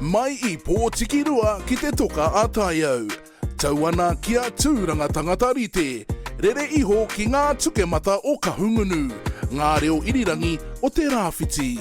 Mai I pōtiki rua ki te toka a taiau. Tau ana kia tūranga tangata rite. Rere iho ki ngā tuke mata o ka hungunu. Ngā reo irirangi o te rāwhiti.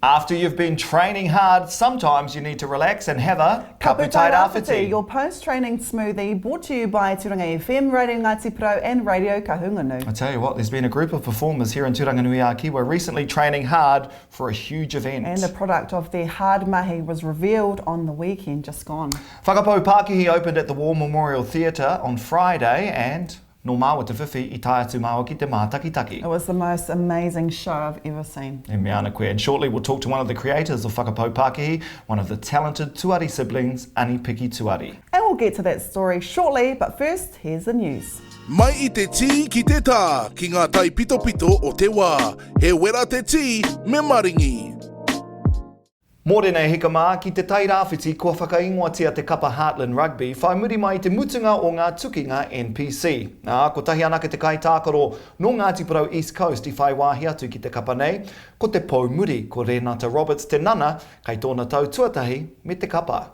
After you've been training hard, sometimes you need to relax and have a KAPU TAIRA, your post-training smoothie, brought to you by Turanga FM, Radio Ngāti Pro and Radio Kahungunu. I tell you what, there's been a group of performers here in Turanganui-a-Ki were recently training hard for a huge event. And the product of their hard mahi was revealed on the weekend just gone. Whakapaupākihi opened at the War Memorial Theatre on Friday and no māua te whiwhi I tae atu māua ki te mātakitaki. It was the most amazing show I've ever seen. E mea ana koe. And shortly we'll talk to one of the creators of Whakapaupākihi, one of the talented Tuari siblings, Ani-Piki Tuari. And we'll get to that story shortly, but first, here's the news. Mai I te tī ki te tā, ki ngā tai pito pito o te wā. He wera te tī, me maringi. Mōrena e hika mā, ki te tairāwhiti kua whakaingoatia te kapa Heartland Rugby, whai muri mai te mutunga o ngā tukinga NPC. Ko tahi anake te kaitākaro no Ngāti Porou East Coast I whai wāhi atu ki te kapa nei, ko te pou muri ko Renata Roberts te nana, kai tōna tau tuatahi me te kapa.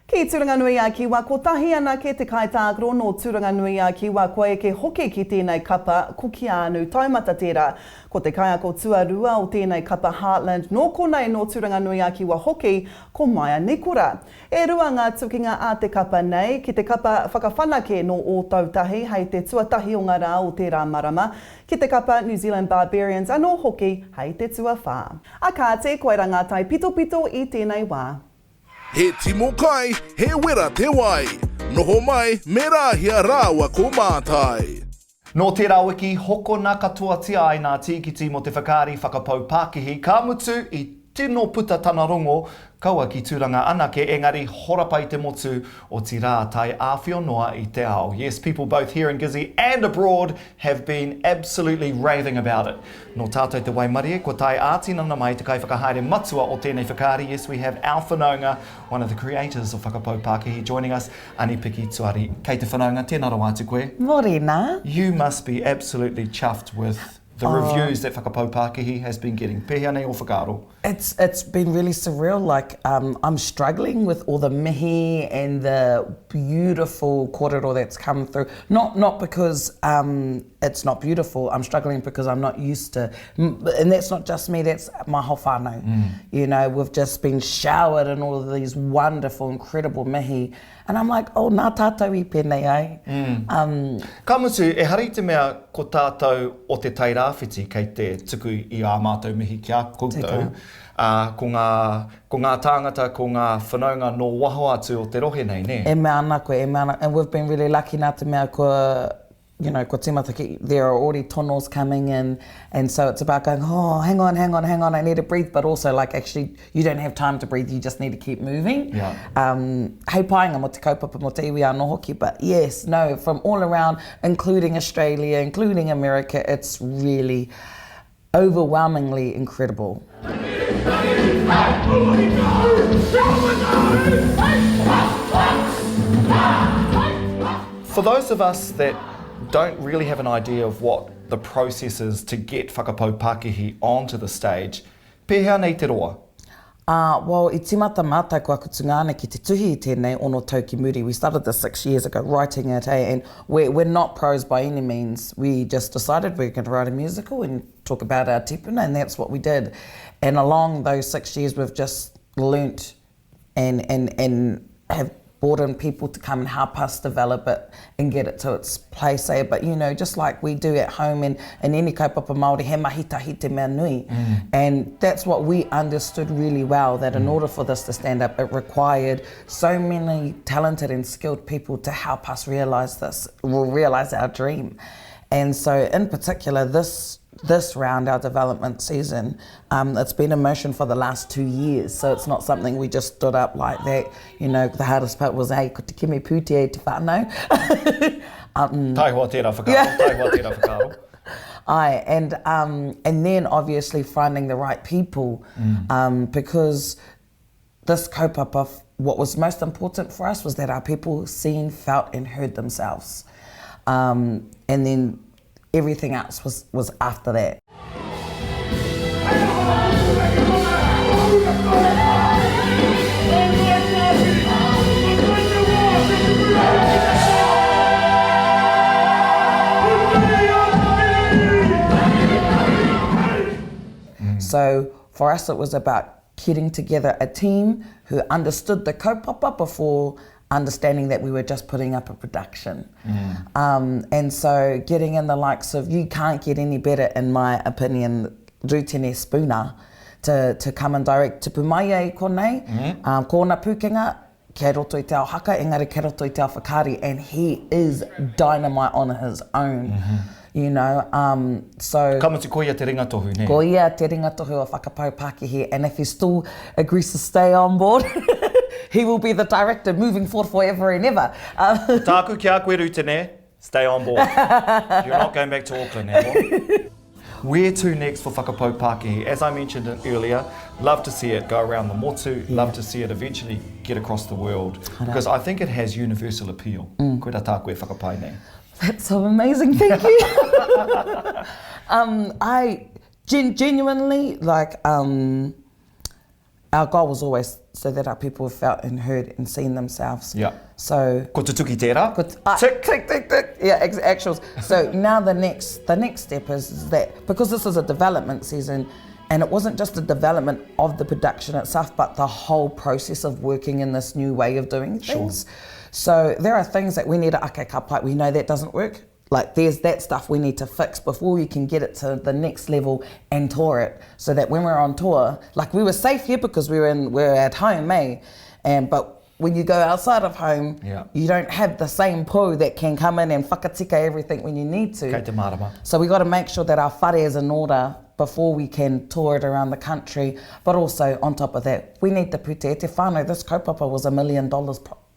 Ki Turanganui-a-Ki wa ko tahi ana ke te kaitākaro no Turanganui-a-Ki wa koe ke hoki ki tēnei kapa ko ki anu taumata tērā. Ko te kaiako tuarua o tēnei kapa Heartland no konei no Turanganui-a-Ki wa hoki ko Maia Nikora. E rua ngā tukinga a te kapa nei ki te kapa whakawhanake no o tautahi hei te tuatahi o ngā rā o tērā marama ki te kapa New Zealand Barbarians anō hoki hei te tuawhā. A kā te koe rangatai pito pito I tēnei wā. He timo kai, he wera te wai. Noho mai, me Rāhia rāua ko Matai. No tērā wiki, hoko nā katoa tia ai ngā tīkiti mo te whakaari Whakapaupākihi, ka mutu I tino puta tana rongo, kaua ki tūranga anake, engari horapai te motu o ti rā tai āwhionoa I te ao. Yes, people both here in Gizzy and abroad have been absolutely raving about it. No tātou te waimarie, ko tai ātinana mai te kai whakahaere matua o tēnei whakaari. Yes, we have our whanaunga, one of the creators of Whakapaupākihi, joining us, Ani-Piki Tuari. Kei te whanaunga, tēnā rau atu koe. Morena. You must be absolutely chuffed with the reviews that Whakapaupākihi has been getting. Pēhea nei o whakaaro. It's been really surreal. Like I'm struggling with all the mihi and the beautiful kōrero that's come through. Not because it's not beautiful. I'm struggling because I'm not used to, and that's not just me. That's my whole whānau. You know, we've just been showered in all of these wonderful, incredible mihi. And I'm like, oh, nā tātou I pēnei ai. Ka mutu, e hari te mea ko tātou o te tairāwhiti kei te tuku I ā mātou mihi kia koutou. Ko ngā tāngata, ko ngā whanaunga no waho atu o te rohe nei, ne? E mea ana koe, e mea ana. And we've been really lucky nā te mea ko tīmata ki, there are already tonos coming in, and so it's about going, oh, hang on, I need to breathe, but also like actually you don't have time to breathe, you just need to keep moving. Yeah. Hei painga mo te kaupapa mo te iwi anō hoki, but yes, no, from all around, including Australia, including America, it's really overwhelmingly incredible. For those of us that don't really have an idea of what the process is to get Whakapaupākihi onto the stage, pēhea nei te roa? Well, I timata mātai ko aku tungāne ki te tuhi I tēnei ono tau ki muri. We started this 6 years ago, writing it, and we're not pros by any means. We just decided we're going to write a musical and talk about our tipuna, and that's what we did. And along those 6 years, we've just learnt and have brought in people to come and help us develop it and get it to its place. But you know, just like we do at home in any kaupapa Māori, he mahi tahi te mea nui. And that's what we understood really well, that in order for this to stand up, it required so many talented and skilled people to help us realize this, realize our dream. And so in particular, this round, our development season, it's been in motion for the last 2 years, so it's not something we just stood up like that. You know, the hardest part was, hey, ko te kimi pūti e te whānau. Tai hoa tērā whakaaro, tai hoa tērā whakaaro. Aye, and then obviously finding the right people, because this kaupapa, what was most important for us was that our people seen, felt and heard themselves. And then everything else was after that. So for us, it was about getting together a team who understood the kaupapa before understanding that we were just putting up a production. And so getting in the likes of, you can't get any better, in my opinion, Rutene Spooner, to come and direct Tupu mai e konei, kōna pukenga, kia roto I te ao haka, engari kia roto I te ao whakari, and he is dynamite on his own. You know, so... Kamutu ko ia te ringatohu, ne? Ko ia te ringatohu o Whakapaupākihi, and if he still agrees to stay on board, he will be the director moving forward forever and ever. Tāku ki a koe Rutene, stay on board. You're not going back to Auckland anymore. Where to next for Whakapaupākihi? As I mentioned earlier, love to see it go around the motu, love to see it eventually get across the world, because I think it has universal appeal. Koe rā tā koe whakapai nei. That's so amazing, thank you. I genuinely, like, our goal was always so that our people felt and heard and seen themselves. Yeah. So... Ko te tuki tērā? Tick, tick, tick, tick. Yeah, actuals. So now the next step is that, because this is a development season, and it wasn't just a development of the production itself, but the whole process of working in this new way of doing things. Sure. So there are things that we need to ake kapai, we know that doesn't work. Like there's that stuff we need to fix before we can get it to the next level and tour it. So that when we're on tour, like we were safe here because we're at home, but when you go outside of home, you don't have the same po that can come in and whakatika everything when you need to. Kei te marama. So we got to make sure that our whare is in order before we can tour it around the country. But also on top of that, we need to pute te whānau. This kaupapa was $1 million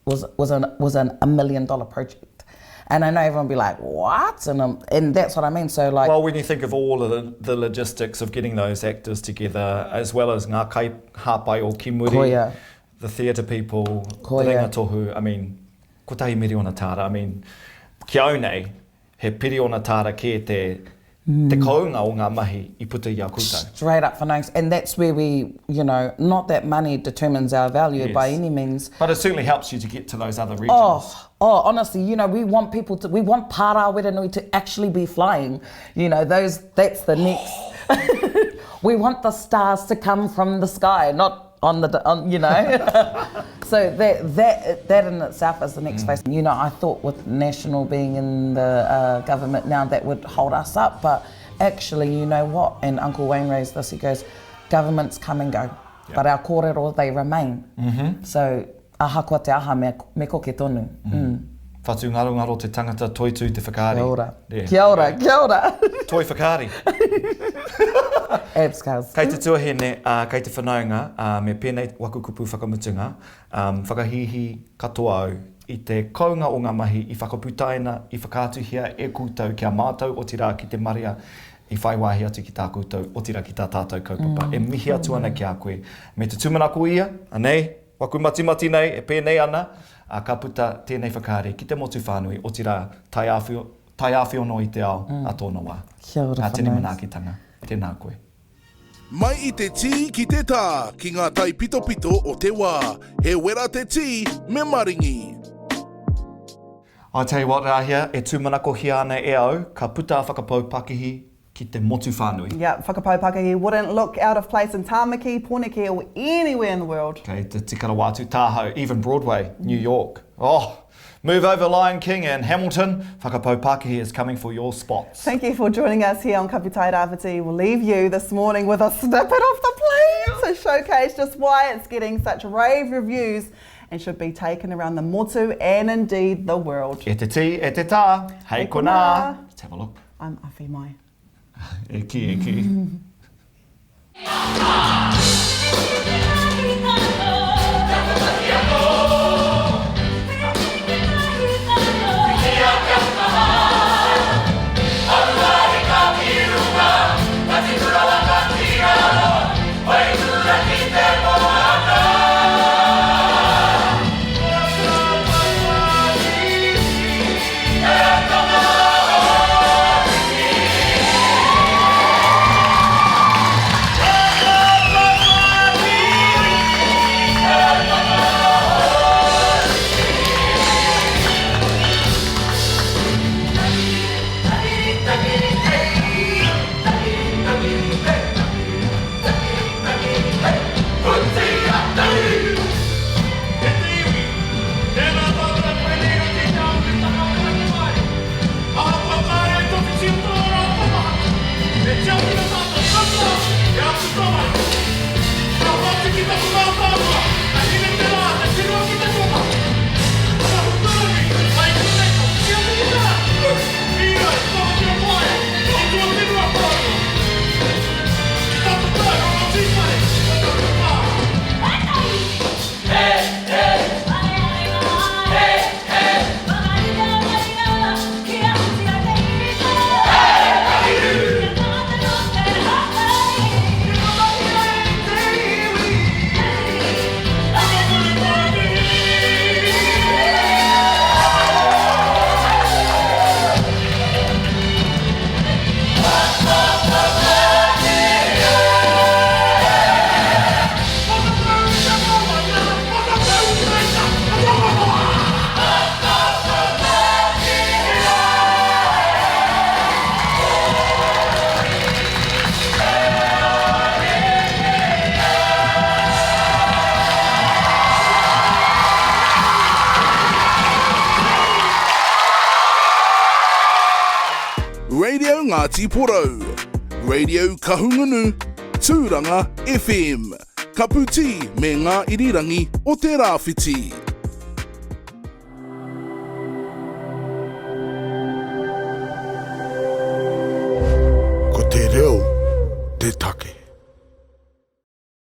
was a $1 million project, and I know everyone will be like, what? And that's what I mean. So like, well, when you think of all of the logistics of getting those actors together, as well as ngā kai hāpai o Kimuri, the theatre people, the ringatohu, I mean, ko tahi miri ona tāra. I mean, ki au nei, he piri ona tāra ke te kaunga o ngā mahi I puta I a koutou. Straight up whanaunga. And that's where we, you know, not that money determines our value by any means. But it certainly helps you to get to those other regions. Oh, honestly, you know, we want Pārā Weranui to actually be flying. You know, that's the next. We want the stars to come from the sky, not on you know. So that in itself is the next phase. You know, I thought with National being in the government now that would hold us up, but actually, you know what? And Uncle Wayne raised this. He goes, governments come and go, but our kōrero, they remain. So aha kua te aha me ko ke tonu. Whatu ngaro te tangata toitu te whakaari. Kia ora. Kia ora, kia ora. Toi whakaari. Abscars. Kei te tuahine, kei te whanaunga, me pēnei wakukupu whakamutunga, whakahihi katoa au I te kaunga o ngā mahi I whakaputaina, I whakātuhia e koutou kia mātou o tira ki te maria I whai wāhi atu ki tā koutou o tira ki tā tātou kaupapa. E mihi atu ana ki a koe. Me te tumanako ia, anei, waku mati nei, e pēnei ana, ka puta tēnei whakaari ki te motu whānui o tira tai āwhio no I te ao a tōna wā. Kia ora whanaunga. Tēnei manaakitanga, tēnā koe. Mai I te tī ki te tā, ki ngā tai pito o te wā. He wera te tī, me maringi. I tell you what, Rāhia, e tūmanako hia ana e au, ka puta Whakapaupākihi ki te motu whānui. Yeah, Whakapaupākihi wouldn't look out of place in Tāmaki, Pōneke or anywhere in the world. Okay, te tikara wātu Tāhau, even Broadway, New York. Oh, move over Lion King and Hamilton. Whakapaupākihi is coming for your spots. Thank you for joining us here on Kapu TAIRA WHITI. We'll leave you this morning with a snippet of the plane to showcase just why it's getting such rave reviews and should be taken around the motu and indeed the world. E te tī, e te tā, hei kona. Let's have a look. I'm Awhi Mai. E ki. Ngāti Porou. Radio Kahungunu, Tūranga FM. Ka puti me ngā irirangi o te rāwhiti.